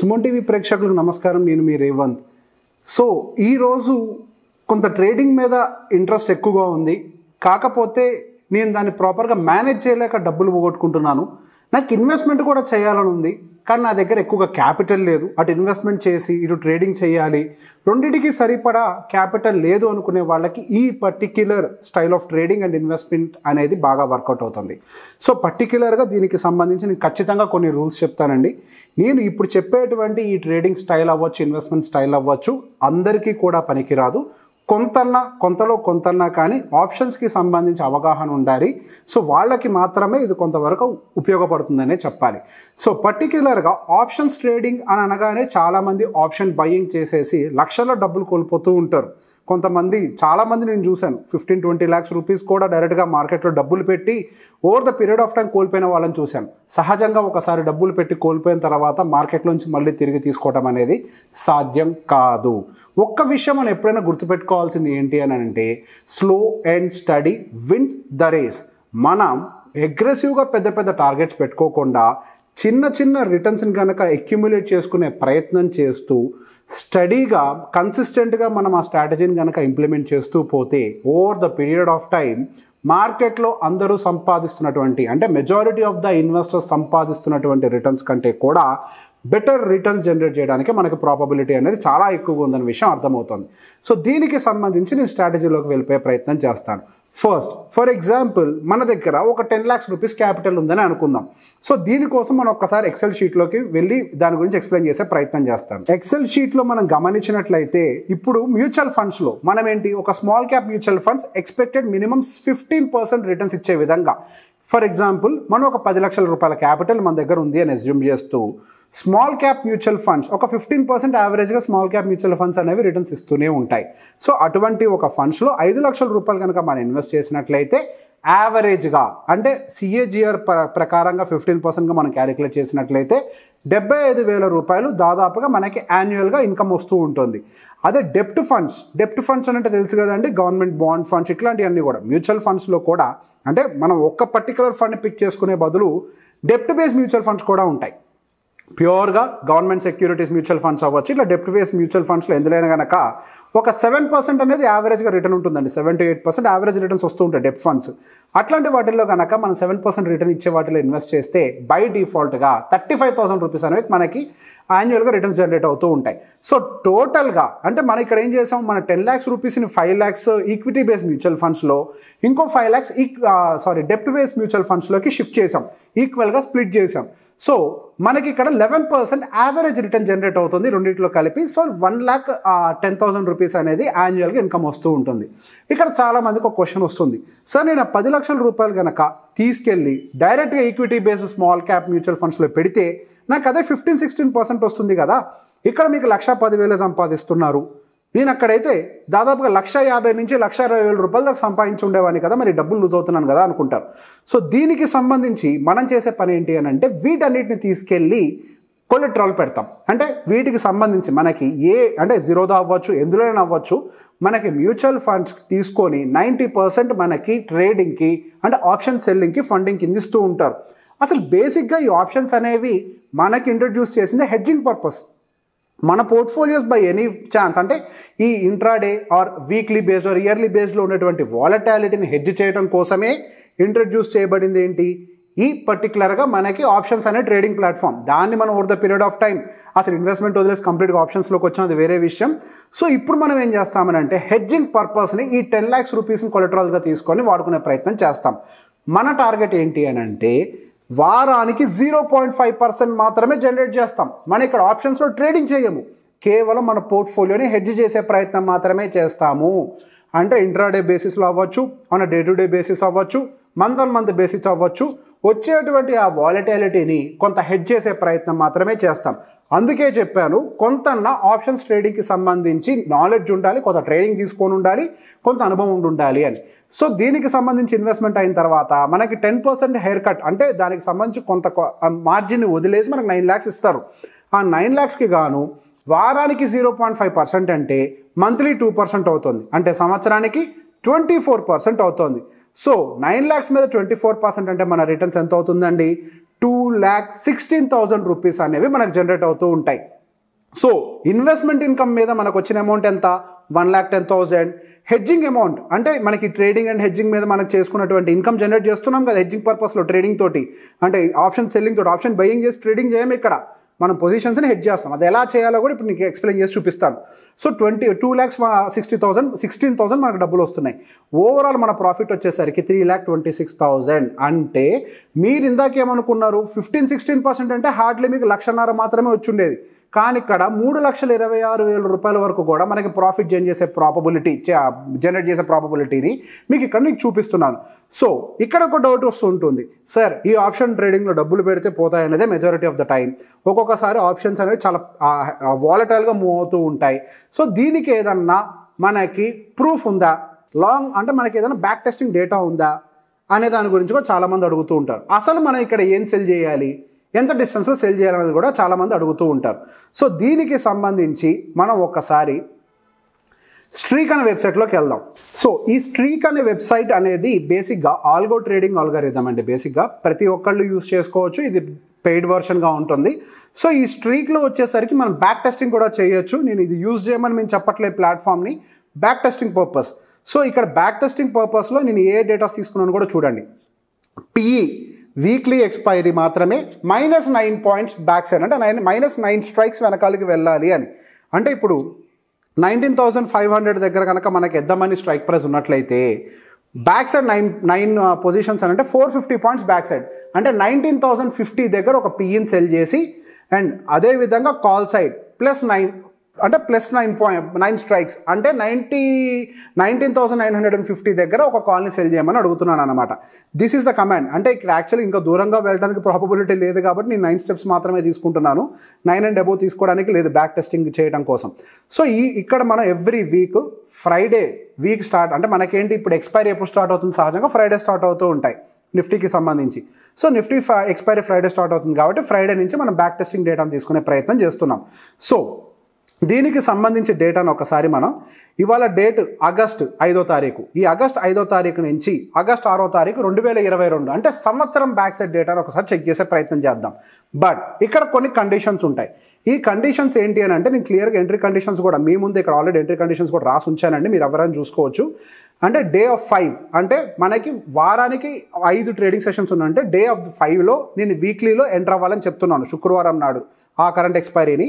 Suman TV ప్రేక్షకులకు నమస్కారం. నేను మీ రేవంత్. సో ఈరోజు కొంత ట్రేడింగ్ మీద ఇంట్రెస్ట్ ఎక్కువగా ఉంది. కాకపోతే నేను దాన్ని ప్రాపర్గా మేనేజ్ చేయలేక డబ్బులు పోగొట్టుకుంటున్నాను. నాకు ఇన్వెస్ట్మెంట్ కూడా చేయాలని ఉంది, కానీ నా దగ్గర ఎక్కువగా క్యాపిటల్ లేదు. అటు ఇన్వెస్ట్మెంట్ చేసి ఇటు ట్రేడింగ్ చేయాలి, రెండింటికి సరిపడా క్యాపిటల్ లేదు అనుకునే వాళ్ళకి ఈ particular style of trading and investment అనేది బాగా వర్కౌట్ అవుతుంది. సో పర్టిక్యులర్గా దీనికి సంబంధించి నేను ఖచ్చితంగా కొన్ని రూల్స్ చెప్తానండి. నేను ఇప్పుడు చెప్పేటువంటి ఈ ట్రేడింగ్ స్టైల్ అవ్వచ్చు, ఇన్వెస్ట్మెంట్ స్టైల్ అవ్వచ్చు, అందరికీ కూడా పనికిరాదు. కొంతలో కొంతన్నా కానీ ఆప్షన్స్కి సంబంధించి అవగాహన ఉండాలి. సో వాళ్ళకి మాత్రమే ఇది కొంతవరకు ఉపయోగపడుతుందనే చెప్పాలి. సో పర్టిక్యులర్గా ఆప్షన్స్ ట్రేడింగ్ అని అనగానే చాలామంది ఆప్షన్ బయింగ్ చేసేసి లక్షల్లో డబ్బులు కోల్పోతూ ఉంటారు. చాలామంది నేను చూశాను 15-20 lakhs రూపీస్ కూడా డైరెక్ట్గా మార్కెట్లో డబ్బులు పెట్టి over the period of time కోల్పోయిన వాళ్ళని చూశాను. సహజంగా ఒకసారి డబ్బులు పెట్టి కోల్పోయిన తర్వాత మార్కెట్లోంచి మళ్ళీ తిరిగి తీసుకోవడం అనేది సాధ్యం కాదు. ఒక్క విషయం మనం ఎప్పుడైనా గుర్తుపెట్టుకోవాల్సింది ఏంటి అని అంటే, slow and steady wins the race. మనం అగ్రెసివ్గా పెద్ద పెద్ద టార్గెట్స్ పెట్టుకోకుండా చిన్న రిటర్న్స్ని కనుక అక్యుములేట్ చేసుకునే ప్రయత్నం చేస్తూ స్టడీగా కన్సిస్టెంట్గా మనం ఆ స్ట్రాటజీని కనుక ఇంప్లిమెంట్ చేస్తూ పోతే over the period of time మార్కెట్లో అందరూ సంపాదిస్తున్నటువంటి, అంటే మెజారిటీ ఆఫ్ ద ఇన్వెస్టర్స్ సంపాదిస్తున్నటువంటి రిటర్న్స్ కంటే కూడా బెటర్ రిటర్న్స్ జనరేట్ చేయడానికి మనకి ప్రాబబిలిటీ అనేది చాలా ఎక్కువగా ఉందనే విషయం అర్థమవుతుంది. సో దీనికి సంబంధించి నేను స్ట్రాటజీలోకి వెళ్ళిపోయే ప్రయత్నం చేస్తాను. ఫర్ ఎగ్జాంపుల్ మన దగ్గర ఒక 10 lakhs రూపీస్ క్యాపిటల్ ఉందని అనుకుందాం. సో దీనికోసం మనం ఒక్కసారి ఎక్సెల్ షీట్లోకి వెళ్ళి దాని గురించి ఎక్స్ప్లెయిన్ చేసే ప్రయత్నం చేస్తాను. ఎక్సెల్ షీట్లో మనం గమనించినట్లయితే ఇప్పుడు మ్యూచువల్ ఫండ్స్లో మనం ఏంటి, ఒక small cap mutual funds expected minimum 15% returns ఇచ్చే విధంగా, ఫర్ ఎగ్జాంపుల్ మనం ఒక 10 లక్షల రూపాయల క్యాపిటల్ మన దగ్గర ఉంది అని అస్యూమ్ చేస్తూ స్మాల్ క్యాప్ మ్యూచువల్ ఫండ్స్ ఒక 15% యావరేజ్గా స్మాల్ క్యాప్ మ్యూచువల్ ఫండ్స్ అనేవి రిటర్న్స్ ఇస్తూనే ఉంటాయి. సో అటువంటి ఒక ఫండ్స్లో 5 లక్షల రూపాయలు కనుక మనం ఇన్వెస్ట్ చేసినట్లయితే యావరేజ్గా, అంటే సిఏజిఆర్ ప్రకారంగా 15%గా మనం క్యాలిక్యులేట్ చేసినట్లయితే 75,000 రూపాయలు దాదాపుగా మనకి యాన్యువల్గా ఇన్కమ్ వస్తూ ఉంటుంది. అదే డెప్ట్ ఫండ్స్ అంటే తెలుసు కదండి, గవర్నమెంట్ బాండ్ ఫండ్స్ ఇట్లాంటివన్నీ కూడా మ్యూచువల్ ఫండ్స్లో కూడా, అంటే మనం ఒక్క పర్టికులర్ ఫండ్ పిక్ చేసుకునే బదులు డెప్ట్ బేస్డ్ మ్యూచువల్ ఫండ్స్ కూడా ఉంటాయి. ప్యూర్గా గవర్నమెంట్ సెక్యూరిటీస్ మ్యూచువల్ ఫండ్స్ అవ్వచ్చు, ఇట్లా డెప్ట్ బేస్డ్ మ్యూచువల్ ఫండ్స్లో ఎందులైనా కనుక ఒక 7% అనేది యావరేజ్గా రిటర్న్ ఉంటుందండి. 7-8% యావరేజ్ రిటర్న్స్ వస్తూ ఉంటాయి డెప్ట్ ఫండ్స్. అట్లాంటి వాటిల్లో కనుక మనం 7% రిటర్న్ ఇచ్చే వాటిలో ఇన్వెస్ట్ చేస్తే బై డిఫాల్ట్గా 35,000 రూపీస్ అనేవి మనకి యాన్యువల్గా రిటర్న్స్ జనరేట్ అవుతూ ఉంటాయి. సో టోటల్గా అంటే మనం ఇక్కడ ఏం చేసాం, మన 10 lakhs రూపీస్ని 5 lakhs equity based mutual ఫండ్స్లో, ఇంకో 5 lakhs డెప్ట్ బేస్డ్ మ్యూచువల్ ఫండ్స్లోకి షిఫ్ట్ చేసాం, ఈక్వల్గా స్ప్లిట్ చేసాం. సో మనకి ఇక్కడ 11% యావరేజ్ రిటర్న్ జనరేట్ అవుతుంది రెండింటిలో కలిపి. సో 1,10,000 రూపీస్ అనేది యాన్యువల్గా ఇన్కమ్ వస్తూ ఉంటుంది. ఇక్కడ చాలామందికి ఒక క్వశ్చన్ వస్తుంది, సార్ నేను 10 లక్షల రూపాయలు కనుక తీసుకెళ్ళి డైరెక్ట్గా equity based small cap mutual ఫండ్స్లో పెడితే నాకు అదే 15-16% వస్తుంది కదా, ఇక్కడ మీకు 1,10,000 సంపాదిస్తున్నారు, నేను అక్కడైతే దాదాపుగా 1,50,000 నుంచి 1,60,000 రూపాయల దాకా సంపాదించి ఉండేవాడిని కదా, మరి డబ్బులు లూజ్ అవుతున్నాను కదా అనుకుంటారు. సో దీనికి సంబంధించి మనం చేసే పని ఏంటి అని అంటే, వీటన్నిటిని తీసుకెళ్ళి కొలెట్రాల్ పెడతాం. అంటే వీటికి సంబంధించి మనకి అంటే జీరోదా అవ్వచ్చు, ఎందులోనే అవ్వచ్చు, మనకి మ్యూచువల్ ఫండ్స్ తీసుకొని 90% మనకి ట్రేడింగ్కి అంటే ఆప్షన్ సెల్లింగ్కి ఫండింగ్ కింద ఇస్తూ ఉంటారు. అసలు బేసిక్గా ఈ ఆప్షన్స్ అనేవి మనకి ఇంట్రడ్యూస్ చేసింది హెడ్జింగ్ పర్పస్. మన పోర్ట్ఫోలియోస్ బై ఎనీ ఛాన్స్, అంటే ఈ intraday or weekly based or yearly బేస్డ్లో ఉన్నటువంటి వాలటాలిటీని హెడ్జ్ చేయడం కోసమే ఇంట్రడ్యూస్ చేయబడింది ఏంటి, ఈ పర్టికులర్గా మనకి ఆప్షన్స్ అనే ట్రేడింగ్ ప్లాట్ఫామ్. దాన్ని మనం over the period of time అసలు ఇన్వెస్ట్మెంట్ వదిలేసి కంప్లీట్గా ఆప్షన్స్లోకి వచ్చినది వేరే విషయం. సో ఇప్పుడు మనం ఏం చేస్తామని అంటే, హెడ్జింగ్ పర్పస్ని ఈ 10 lakhs రూపీస్ని కొలెటరల్గా తీసుకొని వాడుకునే ప్రయత్నం చేస్తాం. మన టార్గెట్ ఏంటి అని అంటే, వారానికి 0.5% మాత్రమే జనరేట్ చేస్తాం. మనం ఇక్కడ ఆప్షన్స్లో ట్రేడింగ్ చేయము, కేవలం మన పోర్ట్ఫోలియోని హెడ్జ్ చేసే ప్రయత్నం మాత్రమే చేస్తాము. అంటే ఇంట్రాడే బేసిస్లో అవ్వచ్చు, మన డే టు డే బేసిస్ అవ్వచ్చు, మంత్ బేసిస్ అవ్వచ్చు, వచ్చేటువంటి ఆ వాలటాలిటీని కొంత హెడ్జ్ చేసే ప్రయత్నం మాత్రమే చేస్తాం. అందుకే చెప్పాను, కొంత ఆప్షన్స్ ట్రేడింగ్కి సంబంధించి నాలెడ్జ్ ఉండాలి, కొంత ట్రేడింగ్ తీసుకొని ఉండాలి, కొంత అనుభవం ఉండాలి అని. సో దీనికి సంబంధించి ఇన్వెస్ట్మెంట్ అయిన తర్వాత మనకి 10% హెయిర్ కట్, అంటే దానికి సంబంధించి కొంత మార్జిన్ని వదిలేసి మనకు 9 lakhs ఇస్తారు. ఆ 9 lakhsకి గాను వారానికి 0.5% అంటే మంత్లీ 2% అవుతుంది, అంటే సంవత్సరానికి 24% అవుతుంది. సో 9 lakhs మీద 24% అంటే మన రిటర్న్స్ ఎంత అవుతుందండి, 2,16,000 రూపీస్ అనేవి మనకు జనరేట్ అవుతూ ఉంటాయి. సో ఇన్వెస్ట్మెంట్ ఇన్కమ్ మీద మనకు వచ్చిన అమౌంట్ ఎంత? 1,10,000. హెడ్జింగ్ అమౌంట్ అంటే మనకి ట్రేడింగ్ అండ్ హెడ్జింగ్ మీద మనకు చేసుకున్నటువంటి ఇన్కమ్ జనరేట్ చేస్తున్నాం కదా హెడ్జింగ్ పర్పస్లో, ట్రేడింగ్ తోటి, అంటే ఆప్షన్ సెల్లింగ్ తోటి. ఆప్షన్ బయింగ్ చేసి ట్రేడింగ్ చేయము, ఇక్కడ మనం పొజిషన్స్ని హెడ్జ్ చేస్తాం. అది ఎలా చేయాలో కూడా ఇప్పుడు నీకు ఎక్స్ప్లెయిన్ చేసి చూపిస్తాను. సో 2,60,000 మనకు డబ్బులు వస్తున్నాయి. ఓవరాల్ మన ప్రాఫిట్ వచ్చేసరికి 3,26,000. అంటే మీరు ఇందాకేమనుకున్నారు 15-16% అంటే హార్డ్లీ మీకు 1,50,000 మాత్రమే వచ్చి ఉండేది. కానీ ఇక్కడ 3,26,000 రూపాయల వరకు కూడా మనకి ప్రాఫిట్ జనరేట్ చేసే ప్రాబబిలిటీని మీకు ఇక్కడ నీకు చూపిస్తున్నాను. సో ఇక్కడ ఒక డౌట్ వస్తుంటుంది, సార్ ఈ ఆప్షన్ ట్రేడింగ్లో డబ్బులు పెడితే పోతాయనేదే మెజారిటీ ఆఫ్ ద టైం. ఒక్కొక్కసారి ఆప్షన్స్ అనేవి చాలా వాలటైల్గా మూవ్ అవుతూ ఉంటాయి. సో దీనికి ఏదన్నా మనకి ప్రూఫ్ ఉందా, అంటే మనకి ఏదైనా బ్యాక్ టెస్టింగ్ డేటా ఉందా అనే దాని గురించి కూడా చాలామంది అడుగుతూ ఉంటారు. అసలు మనం ఇక్కడ ఏం సెల్ చేయాలి, ఎంత డిస్టెన్స్లో సెల్ చేయాలనేది కూడా చాలామంది అడుగుతూ ఉంటారు. సో దీనికి సంబంధించి మనం ఒక్కసారి స్ట్రీక్ అనే వెబ్సైట్లోకి వెళ్దాం. సో ఈ స్ట్రీక్ అనే వెబ్సైట్ అనేది బేసిక్గా ఆల్గో ట్రేడింగ్ ఆల్గారిథం అండి. బేసిక్గా ప్రతి ఒక్కళ్ళు యూస్ చేసుకోవచ్చు, ఇది పెయిడ్ వర్షన్గా ఉంటుంది. సో ఈ స్ట్రీక్లో వచ్చేసరికి మనం బ్యాక్ టెస్టింగ్ కూడా చేయొచ్చు. నేను ఇది యూజ్ చేయమని మేము చెప్పట్లేదు ప్లాట్ఫామ్ని, బ్యాక్ టెస్టింగ్ పర్పస్. సో ఇక్కడ బ్యాక్ టెస్టింగ్ పర్పస్లో నేను ఏ డేటాస్ తీసుకున్నాను కూడా చూడండి. పిఈ వీక్లీ ఎక్స్పైరీ మాత్రమే -9 పాయింట్స్ బ్యాక్ సైడ్, అంటే -9 స్ట్రైక్స్ వెనకాలకి వెళ్ళాలి అని. అంటే ఇప్పుడు 19,500 దగ్గర కనుక మనకి ఎద్దామని స్ట్రైక్ ప్రైస్ ఉన్నట్లయితే బ్యాక్ సైడ్ 9 పొజిషన్స్ అని అంటే 450 పాయింట్స్ బ్యాక్ సైడ్, అంటే 19,050 దగ్గర ఒక పిఈని సెల్ చేసి, అండ్ అదేవిధంగా కాల్ సైడ్ +9 అంటే +9 స్ట్రైక్స్ అంటే 19,950 దగ్గర ఒక కాల్ని సెల్ చేయమని అడుగుతున్నాను అనమాట. This is the command. అంటే ఇక్కడ యాక్చువల్లీ ఇంకా దూరంగా వెళ్ళడానికి ప్రాబబిలిటీ లేదు కాబట్టి నేను 9 స్టెప్స్ మాత్రమే తీసుకుంటున్నాను. 9 అండ్ అబోవ్ తీసుకోవడానికి లేదు బ్యాక్ టెస్టింగ్ చేయడం కోసం. సో ఇక్కడ మనం ఎవ్రీ వీక్ ఫ్రైడే స్టార్ట్, అంటే మనకేంటి ఇప్పుడు ఎక్స్పైరీ ఎప్పుడు స్టార్ట్ అవుతుంది, సహజంగా ఫ్రైడే స్టార్ట్ అవుతూ ఉంటాయి నిఫ్టీకి సంబంధించి. So Nifty expiry Friday start అవుతుంది కాబట్టి ఫ్రైడే నుంచి మనం బ్యాక్ టెస్టింగ్ డేటాను తీసుకునే ప్రయత్నం చేస్తున్నాం. సో దీనికి సంబంధించి డేటాను ఒకసారి మనం ఇవాళ డేట్ ఆగస్టు 5వ తారీఖు, ఈ ఆగస్ట్ 5వ తారీఖు నుంచి ఆగస్ట్ 6వ తారీఖు 2022 అంటే సంవత్సరం బ్యాక్ సైడ్ డేటాను ఒకసారి చెక్ చేసే ప్రయత్నం చేద్దాం. బట్ ఇక్కడ కొన్ని కండిషన్స్ ఉంటాయి. ఈ కండిషన్స్ ఏంటి అని అంటే నేను క్లియర్గా ఎంట్రీ కండిషన్స్ కూడా మీ ముందు ఇక్కడ ఆల్రెడీ ఎంట్రీ కండిషన్స్ కూడా రాసి ఉంచానండి, మీరు ఎవరైనా చూసుకోవచ్చు. అంటే డే ఆఫ్ 5 అంటే మనకి వారానికి 5 ట్రేడింగ్ సెషన్స్ ఉన్నాయంటే డే ఆఫ్ 5లో నేను వీక్లీలో ఎంటర్ అవ్వాలని చెప్తున్నాను, శుక్రవారం నాడు ఆ కరెంట్ ఎక్స్పైరీని.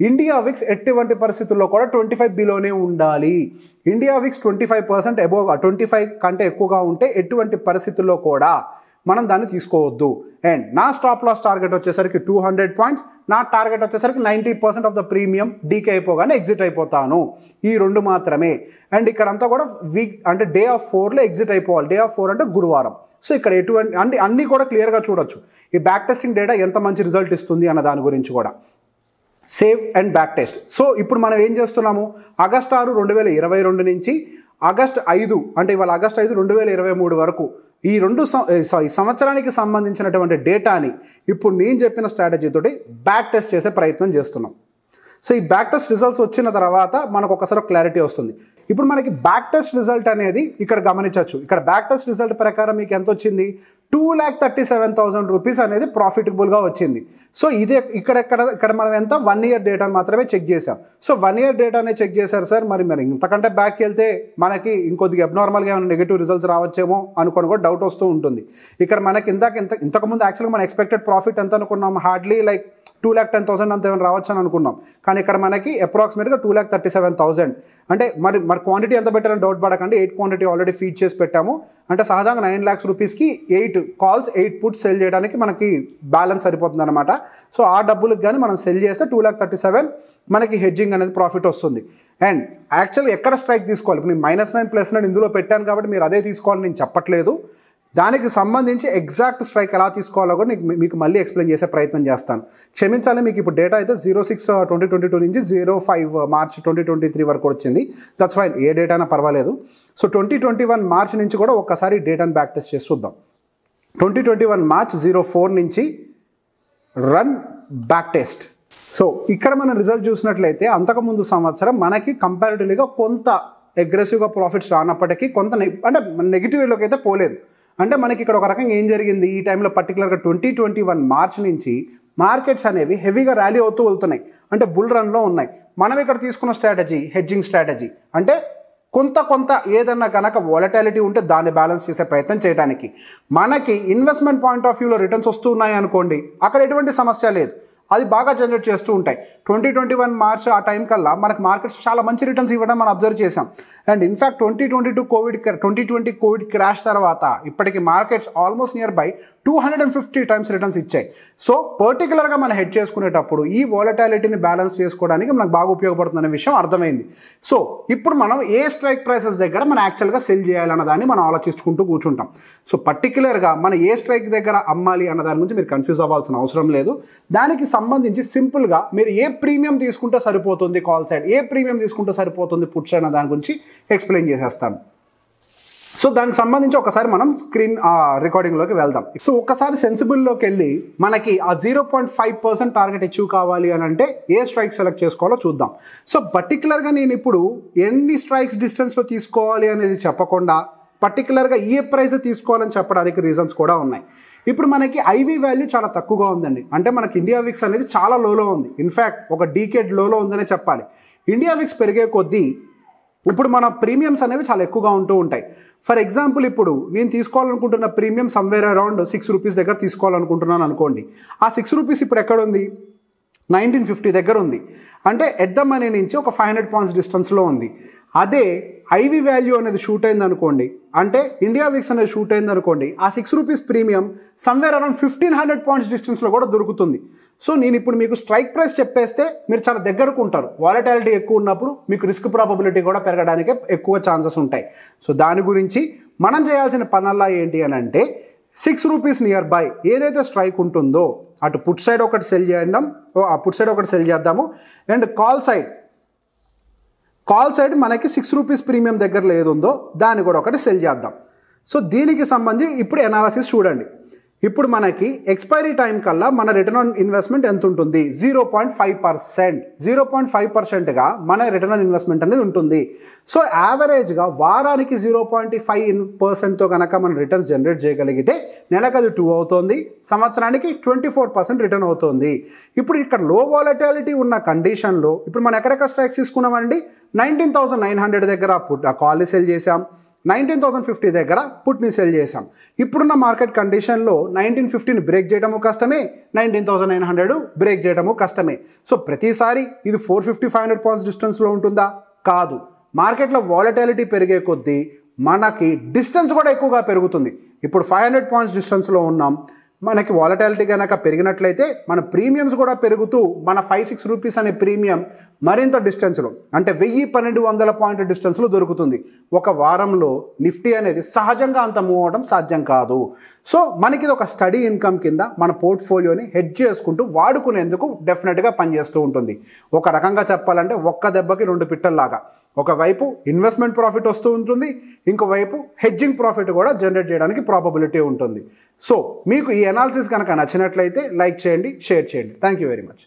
ఇండియా విక్స్ ఎటువంటి పరిస్థితుల్లో కూడా 25 బిలోనే ఉండాలి. ఇండియా విక్స్ 25% అబోవ్ 25 కంటే ఎక్కువగా ఉంటే ఎటువంటి పరిస్థితుల్లో కూడా మనం దాన్ని తీసుకోవద్దు. అండ్ నా స్టాప్ లాస్ టార్గెట్ వచ్చేసరికి 200 పాయింట్స్, నా టార్గెట్ వచ్చేసరికి 90% ఆఫ్ ద ప్రీమియం డీకే అయిపోగానే ఎగ్జిట్ అయిపోతాను. ఈ 2 మాత్రమే. అండ్ ఇక్కడంతా కూడా వీక్ అంటే డే ఆఫ్ 4లో ఎగ్జిట్ అయిపోవాలి. డే ఆఫ్ 4 అంటే గురువారం. సో ఇక్కడ ఎటువంటి అన్నీ కూడా క్లియర్గా చూడొచ్చు. ఈ బ్యాక్ టెస్టింగ్ డేటా ఎంత మంచి రిజల్ట్ ఇస్తుంది అన్న దాని గురించి కూడా. Save and back test. So ఇప్పుడు మనం ఏం చేస్తున్నాము, ఆగస్ట్ 6, 2022 నుంచి ఆగస్ట్ 5 అంటే ఇవాళ ఆగస్ట్ 5, 2023 వరకు ఈ సంవత్సరానికి సంబంధించినటువంటి డేటాని ఇప్పుడు నేను చెప్పిన స్ట్రాటజీతోటి బ్యాక్ టెస్ట్ చేసే ప్రయత్నం చేస్తున్నాం. సో ఈ బ్యాక్ టెస్ట్ రిజల్ట్స్ వచ్చిన తర్వాత మనకు ఒకసారి క్లారిటీ వస్తుంది. ఇప్పుడు మనకి బ్యాక్ టెస్ట్ రిజల్ట్ అనేది ఇక్కడ గమనించవచ్చు. ఇక్కడ బ్యాక్ టెస్ట్ రిజల్ట్ ప్రకారం మీకు ఎంత వచ్చింది, 2,37,000 రూపీస్ అనేది ప్రాఫిటబుల్గా వచ్చింది. సో ఇదే ఇక్కడ మనం ఎంత 1 ఇయర్ డేటాను మాత్రమే చెక్ చేసాం. సో 1 ఇయర్ డేటానే చెక్ చేశారు సార్, మరి ఇంతకంటే బ్యాక్కి వెళ్తే మనకి ఇంకొద్దిగా అబ్నార్మల్గా ఏమైనా నెగిటివ్ రిజల్ట్స్ రావచ్చేమో అనుకోని కూడా డౌట్ వస్తూ ఉంటుంది. ఇక్కడ మనకి ఇంతకుముందు యాక్చువల్గా మనం ఎక్స్పెక్టెడ్ ప్రాఫిట్ ఎంత అనుకున్నాం, హార్డ్లీ లైక్ 2,10,000 అంత ఏమైనా రావచ్చు అని అనుకున్నాం. కానీ ఇక్కడ మనకి అప్రాక్సిమేట్గా 2,37,000. అంటే మరి క్వాంటిటీ ఎంత పెట్టారని డౌట్ పడకండి, 8 క్వాంటిటీ ఆల్రెడీ ఫీడ్ చేసి పెట్టాము. అంటే సహజంగా 9 lakhs రూపీస్కి 8 కాల్స్ 8 పుట్స్ సెల్ చేయడానికి మనకి బ్యాలెన్స్ సరిపోతుంది అనమాట. సో ఆ డబ్బులకు కానీ మనం సెల్ చేస్తే 2,37,000 మనకి హెడ్జింగ్ అనేది ప్రాఫిట్ వస్తుంది. అండ్ యాక్చువల్గా ఎక్కడ స్ట్రైక్ తీసుకోవాలి, ఇప్పుడు నేను -9 +9 ఇందులో పెట్టాను కాబట్టి మీరు అదే తీసుకోవాలని నేను చెప్పట్లేదు. దానికి సంబంధించి ఎగ్జాక్ట్ స్ట్రైక్ ఎలా తీసుకోవాలో కూడా మీకు మళ్ళీ ఎక్స్ప్లెయిన్ చేసే ప్రయత్నం చేస్తాను. క్షమించాలి, మీకు ఇప్పుడు డేటా అయితే 06/2022 నుంచి 05 మార్చ్ 2023 వరకు వచ్చింది. దట్స్ ఫైన్, ఏ డేటా అయినా పర్వాలేదు. సో 2021 మార్చ్ నుంచి కూడా ఒక్కసారి డేటాను బ్యాక్ టెస్ట్ చేసి చూద్దాం. 2021 మార్చ్ 04 నుంచి రన్ బ్యాక్ టెస్ట్. సో ఇక్కడ మన రిజల్ట్ చూసినట్లయితే అంతకుముందు సంవత్సరం మనకి కంపారిటివ్లీగా కొంత అగ్రెసివ్గా ప్రాఫిట్స్ రానప్పటికీ కొంత అంటే నెగిటివ్లోకి అయితే పోలేదు. అంటే మనకి ఇక్కడ ఒక రకంగా ఏం జరిగింది ఈ టైంలో పర్టికులర్గా 2021 మార్చ్ నుంచి మార్కెట్స్ అనేవి హెవీగా ర్యాలీ అవుతూ వెళ్తున్నాయి, అంటే బుల్ రన్లో ఉన్నాయి. మనం ఇక్కడ తీసుకున్న స్ట్రాటజీ హెడ్జింగ్ స్ట్రాటజీ, అంటే కొంత ఏదన్నా కనుక వాలటాలిటీ ఉంటే దాన్ని బ్యాలెన్స్ చేసే ప్రయత్నం చేయడానికి. మనకి ఇన్వెస్ట్మెంట్ పాయింట్ ఆఫ్ వ్యూలో రిటర్న్స్ వస్తూ ఉన్నాయి అనుకోండి, అక్కడ ఎటువంటి సమస్య లేదు, అది బాగా జనరేట్ చేస్తూ ఉంటాయి. 2021 మార్చ్ ఆ టైం కల్లా మనకు మార్కెట్స్ చాలా మంచి రిటర్న్స్ ఇవ్వడం మనం అబ్జర్వ్ చేసాం. అండ్ ఇన్ఫ్యాక్ట్ 2020 కోవిడ్ క్రాష్ తర్వాత ఇప్పటికి markets almost near by 250 times returns ఇచ్చాయి. సో పర్టికులర్గా మనం హెడ్ చేసుకునేటప్పుడు ఈ వాలటాలిటీని బ్యాలెన్స్ చేసుకోవడానికి మనకు బాగా ఉపయోగపడుతుందనే విషయం అర్థమైంది. సో ఇప్పుడు మనం ఏ స్ట్రైక్ ప్రైసెస్ దగ్గర మనం యాక్చువల్గా సెల్ చేయాలన్న దాన్ని మనం ఆలోచించుకుంటూ కూర్చుంటాం. సో పర్టికులర్గా మనం ఏ స్ట్రైక్ దగ్గర అమ్మాలి అన్న దాని గురించి మీరు కన్ఫ్యూజ్ అవ్వాల్సిన అవసరం లేదు. దానికి సంబంధించి సింపుల్గా మీరు ఏ ప్రీమియం తీసుకుంటే సరిపోతుంది కాల్ సైడ్, ఏ ప్రీమియం తీసుకుంటే సరిపోతుంది పుట్ సైడ్ అన్న దాని గురించి ఎక్స్ప్లెయిన్ చేసేస్తాను. సో దానికి సంబంధించి ఒకసారి మనం స్క్రీన్ రికార్డింగ్లోకి వెళ్దాం. సో ఒకసారి సెన్సిబుల్లోకి వెళ్ళి మనకి ఆ 0.5% టార్గెట్ అచీవ్ కావాలి అని అంటే ఏ స్ట్రైక్ సెలెక్ట్ చేసుకోవాలో చూద్దాం. సో పర్టికులర్గా నేను ఇప్పుడు ఎన్ని స్ట్రైక్స్ డిస్టెన్స్లో తీసుకోవాలి అనేది చెప్పకుండా పర్టికులర్గా ఏ ప్రైస్ తీసుకోవాలని చెప్పడానికి రీజన్స్ కూడా ఉన్నాయి. ఇప్పుడు మనకి ఐవి వాల్యూ చాలా తక్కువగా ఉందండి, అంటే మనకి ఇండియా విక్స్ అనేది చాలా లోలో ఉంది, ఇన్ఫ్యాక్ట్ ఒక డీకేడ్ లోలో ఉందనే చెప్పాలి. ఇండియా విక్స్ పెరిగే కొద్దీ ఇప్పుడు మన ప్రీమియమ్స్ అనేవి చాలా ఎక్కువగా ఉంటూ ఉంటాయి. ఫర్ ఎగ్జాంపుల్ ఇప్పుడు నేను తీసుకోవాలనుకుంటున్న ప్రీమియం సమ్వేర్ అరౌండ్ 6 రూపీస్ దగ్గర తీసుకోవాలనుకుంటున్నాను అనుకోండి. ఆ 6 రూపీస్ ఇప్పుడు ఎక్కడ ఉంది, 1950 దగ్గర ఉంది, అంటే ఎట్ ద మనీ నుంచి ఒక 500 పాయింట్స్ డిస్టెన్స్లో ఉంది. అదే ఐవి వాల్యూ అనేది షూట్ అయింది అనుకోండి, అంటే ఇండియా విక్స్ అనేది షూట్ అయింది అనుకోండి, ఆ 6 rupees premium somewhere around 1500 points డిస్టెన్స్లో కూడా దొరుకుతుంది. సో నేను ఇప్పుడు మీకు స్ట్రైక్ ప్రైస్ చెప్పేస్తే మీరు చాలా దగ్గరకు ఉంటారు, వాలటాలిటీ ఎక్కువ ఉన్నప్పుడు మీకు రిస్క్ ప్రాబబిలిటీ కూడా పెరగడానికి ఎక్కువ ఛాన్సెస్ ఉంటాయి. సో దాని గురించి మనం చేయాల్సిన పనల్లా ఏంటి అని అంటే 6 రూపీస్ నియర్ బై ఏదైతే స్ట్రైక్ ఉంటుందో అటు పుట్ సైడ్ ఒకటి సెల్ చేద్దాము, అండ్ కాల్ సైడ్ మనకి 6 రూపీస్ ప్రీమియం దగ్గరలో ఏది ఉందో దాన్ని కూడా ఒకటి సెల్ చేద్దాం. సో దీనికి సంబంధించి ఇప్పుడు ఎనాలిసిస్ చూడండి. ఇప్పుడు మనకి ఎక్స్పైరీ టైం కల్లా మన రిటర్న్ ఆన్ ఇన్వెస్ట్మెంట్ ఎంత ఉంటుంది, 0.5%. 0.5%గా మన రిటర్న్ ఆన్ ఇన్వెస్ట్మెంట్ అనేది ఉంటుంది. సో యావరేజ్గా వారానికి 0.5%తో కనుక మనం రిటర్న్స్ జనరేట్ చేయగలిగితే నెలకు అది 2 అవుతుంది, సంవత్సరానికి 24% రిటర్న్ అవుతుంది. ఇప్పుడు ఇక్కడ లో వాలటాలిటీ ఉన్న కండిషన్లో ఇప్పుడు మనం ఎక్కడెక్కడ స్ట్రైక్స్ తీసుకున్నామండి, 19,900 దగ్గర కాల్ని సెల్ చేసాం, 19,050 దగ్గర పుట్ని సెల్ చేసాం. ఇప్పుడున్న మార్కెట్ కండిషన్లో 1950ని బ్రేక్ చేయడము కష్టమే, 19,900 బ్రేక్ చేయడము కష్టమే. సో ప్రతిసారి ఇది 450-500 పాయింట్స్ డిస్టెన్స్లో ఉంటుందా, కాదు. మార్కెట్లో వాలటాలిటీ పెరిగే కొద్దీ మనకి డిస్టెన్స్ కూడా ఎక్కువగా పెరుగుతుంది. ఇప్పుడు 500 పాయింట్స్ డిస్టెన్స్లో ఉన్నాం, మనకి వాలటాలిటీ కనుక పెరిగినట్లయితే మన ప్రీమియమ్స్ కూడా పెరుగుతూ మన 5-6 రూపీస్ అనే ప్రీమియం మరింత డిస్టెన్స్లో, అంటే 1000-1200 పాయింట్ డిస్టెన్స్లో దొరుకుతుంది. ఒక వారంలో నిఫ్టీ అనేది సహజంగా అంత మూవ్ అవడం సాధ్యం కాదు. సో మనకి ఇది ఒక స్టడీ ఇన్కమ్ కింద మన పోర్ట్ఫోలియోని హెడ్జ్ చేసుకుంటూ వాడుకునేందుకు డెఫినెట్గా పనిచేస్తూ ఉంటుంది. ఒక రకంగా చెప్పాలంటే ఒక్క దెబ్బకి 2 పిట్టల్లాగా, ఒకవైపు ఇన్వెస్ట్మెంట్ ప్రాఫిట్ వస్తూ ఉంటుంది, ఇంకోవైపు హెడ్జింగ్ ప్రాఫిట్ కూడా జనరేట్ చేయడానికి ప్రాబబిలిటీ ఉంటుంది. సో మీకు ఈ అనాలిసిస్ కనుక నచ్చినట్లయితే లైక్ చేయండి, షేర్ చేయండి. Thank you very much.